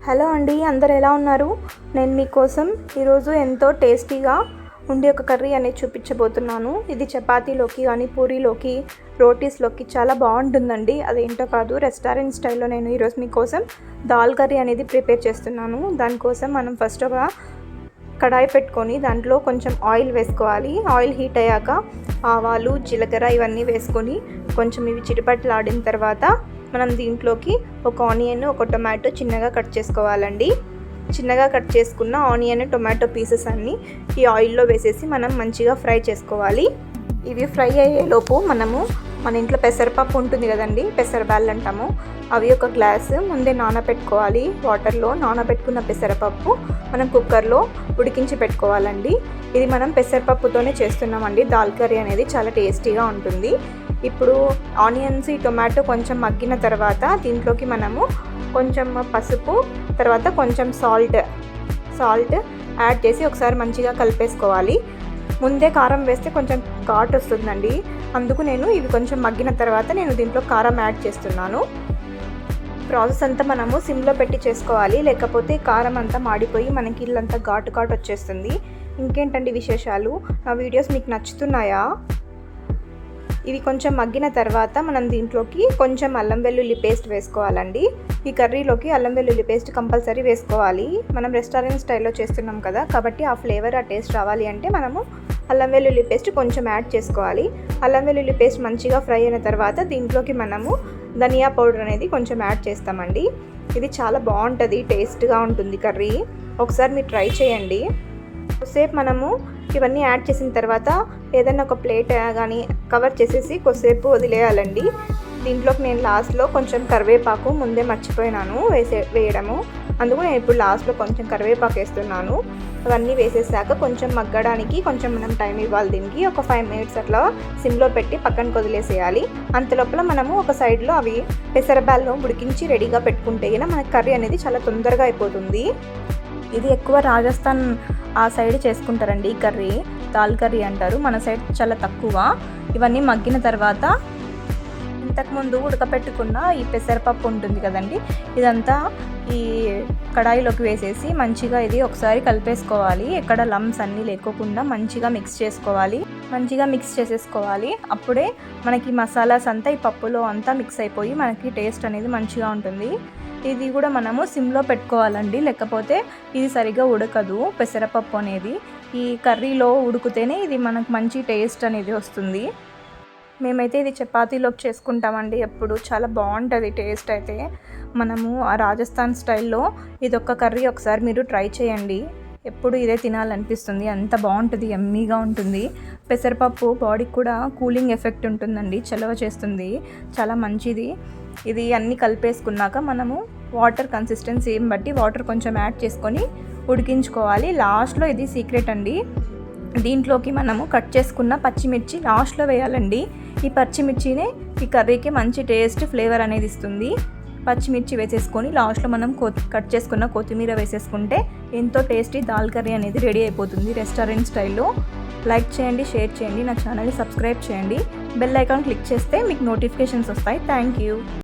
Hello అండి, అందరు ఎలా ఉన్నారు? నేను మీకోసం ఈరోజు ఎంతో టేస్టీగా ఉండే ఒక కర్రీ అనేది చూపించబోతున్నాను. ఇది చపాతీలోకి కానీ పూరీలోకి రోటీస్లోకి చాలా బాగుంటుందండి. అదేంటో కాదు, రెస్టారెంట్ స్టైల్లో నేను ఈరోజు మీకోసం దాల్ కర్రీ అనేది ప్రిపేర్ చేస్తున్నాను. దానికోసం మనం ఫస్ట్ ఒక కడాయి పెట్టుకొని దాంట్లో కొంచెం ఆయిల్ వేసుకోవాలి. ఆయిల్ హీట్ అయ్యాక ఆవాలు, జీలకర్ర ఇవన్నీ వేసుకొని కొంచెం ఇవి చిటపటలాడిన తర్వాత మనం దీంట్లోకి ఒక ఆనియన్, ఒక టొమాటో చిన్నగా కట్ చేసుకోవాలండి. చిన్నగా కట్ చేసుకున్న ఆనియన్, టొమాటో పీసెస్ అన్నీ ఈ ఆయిల్లో వేసేసి మనం మంచిగా ఫ్రై చేసుకోవాలి. ఇవి ఫ్రై అయ్యేలోపు మన ఇంట్లో పెసరపప్పు ఉంటుంది కదండి, పెసరబ్యాళ్ళు అంటాము, అవి ఒక గ్లాసు ముందే నానబెట్టుకోవాలి. వాటర్లో నానబెట్టుకున్న పెసరపప్పు మనం కుక్కర్లో ఉడికించి పెట్టుకోవాలండి. ఇది మనం పెసరపప్పుతోనే చేస్తున్నామండి. దాల్ కర్రీ అనేది చాలా టేస్టీగా ఉంటుంది. ఇప్పుడు ఆనియన్స్, టొమాటో కొంచెం మగ్గిన తర్వాత దీంట్లోకి మనము కొంచెం పసుపు, తర్వాత కొంచెం సాల్ట్ యాడ్ చేసి ఒకసారి మంచిగా కలిపేసుకోవాలి. ముందే కారం వేస్తే కొంచెం ఘాటు వస్తుందండి, అందుకు నేను ఇవి కొంచెం మగ్గిన తర్వాత నేను దీంట్లో కారం యాడ్ చేస్తున్నాను. ప్రాసెస్ అంతా మనము సిమ్లో పెట్టి చేసుకోవాలి, లేకపోతే కారం అంతా మాడిపోయి మనకి ఇల్లంతా ఘాటు వచ్చేస్తుంది. ఇంకేంటండి విశేషాలు? నా వీడియోస్ మీకు నచ్చుతున్నాయా? ఇవి కొంచెం మగ్గిన తర్వాత మనం దీంట్లోకి కొంచెం అల్లం వెల్లుల్లి పేస్ట్ వేసుకోవాలండి. ఈ కర్రీలోకి అల్లం వెల్లుల్లి పేస్ట్ కంపల్సరీ వేసుకోవాలి. మనం రెస్టారెంట్ స్టైల్లో చేస్తున్నాం కదా, కాబట్టి ఆ ఫ్లేవర్, ఆ టేస్ట్ రావాలి అంటే మనము అల్లం వెల్లుల్లి పేస్ట్ కొంచెం యాడ్ చేసుకోవాలి. అల్లం వెల్లుల్లి పేస్ట్ మంచిగా ఫ్రై అయిన తర్వాత దీంట్లోకి మనము ధనియా పౌడర్ అనేది కొంచెం యాడ్ చేస్తామండి. ఇది చాలా బాగుంటుంది, టేస్ట్గా ఉంటుంది కర్రీ. ఒకసారి మీరు ట్రై చేయండి. కొద్దిసేపు మనము ఇవన్నీ యాడ్ చేసిన తర్వాత ఏదైనా ఒక ప్లేట్ కానీ కవర్ చేసేసి కొద్దిసేపు వదిలేయాలండి. దీంట్లోకి నేను లాస్ట్లో కొంచెం కరివేపాకు ముందే మర్చిపోయినాను వేయడము, అందుకు నేను ఇప్పుడు లాస్ట్లో కొంచెం కరివేపాకు వేస్తున్నాను. అవన్నీ వేసేసాక కొంచెం మగ్గడానికి కొంచెం మనం టైం ఇవ్వాలి. దీనికి ఒక 5 minutes అట్లా సిమ్లో పెట్టి పక్కనకి వదిలేసేయాలి. అంతలోపల మనము ఒక సైడ్లో అవి పెసరబ్యాళ్ళు ఉడికించి రెడీగా పెట్టుకుంటే మనకి కర్రీ అనేది చాలా తొందరగా అయిపోతుంది. ఇది ఎక్కువ రాజస్థాన్ ఆ సైడ్ చేసుకుంటారండి ఈ కర్రీ, దాల్ కర్రీ అంటారు. మన సైడ్ చాలా తక్కువ. ఇవన్నీ మగ్గిన తర్వాత ఇంతకుముందు ఉడకపెట్టుకున్న ఈ పెసరపప్పు ఉంటుంది కదండి, ఇదంతా ఈ కడాయిలోకి వేసేసి మంచిగా ఇది ఒకసారి కలిపేసుకోవాలి. ఎక్కడ లమ్స్ అన్నీ లేకోకుండా మంచిగా మిక్స్ చేసేసుకోవాలి. అప్పుడే మనకి మసాలాస్ అంతా ఈ పప్పులో అంతా మిక్స్ అయిపోయి మనకి టేస్ట్ అనేది మంచిగా ఉంటుంది. ఇది కూడా మనము సిమ్లో పెట్టుకోవాలండి, లేకపోతే ఇది సరిగా ఉడకదు. పెసరపప్పు అనేది ఈ కర్రీలో ఉడికితేనే ఇది మనకు మంచి టేస్ట్ అనేది వస్తుంది. మేమైతే ఇది చపాతీలోకి చేసుకుంటామండి ఎప్పుడు. చాలా బాగుంటుంది టేస్ట్ అయితే. మనము ఆ రాజస్థాన్ స్టైల్లో ఇదొక్క కర్రీ ఒకసారి మీరు ట్రై చేయండి. ఎప్పుడు ఇదే తినాలనిపిస్తుంది, అంత బాగుంటుంది, యమ్మీగా ఉంటుంది. పెసరపప్పు బాడీకి కూడా కూలింగ్ ఎఫెక్ట్ ఉంటుందండి, చలవ చేస్తుంది, చాలా మంచిది. ఇది అన్నీ కలిపేసుకున్నాక మనము వాటర్ కన్సిస్టెన్సీని బట్టి వాటర్ కొంచెం యాడ్ చేసుకొని ఉడికించుకోవాలి. లాస్ట్లో ఇది సీక్రెట్ అండి, దీంట్లోకి మనము కట్ చేసుకున్న పచ్చిమిర్చి లాస్ట్లో వేయాలండి. ఈ పచ్చిమిర్చినే ఈ కర్రీకి మంచి టేస్ట్, ఫ్లేవర్ అనేది ఇస్తుంది. పచ్చిమిర్చి వేసేసుకొని లాస్ట్లో మనం కట్ చేసుకున్న కొత్తిమీర వేసేసుకుంటే ఎంతో టేస్టీ దాల్ కర్రీ అనేది రెడీ అయిపోతుంది రెస్టారెంట్ స్టైల్లో. లైక్ చేయండి, షేర్ చేయండి, నా ఛానల్ని సబ్స్క్రైబ్ చేయండి, బెల్ ఐకాన్ క్లిక్ చేస్తే మీకు నోటిఫికేషన్స్ వస్తాయి. Thank you.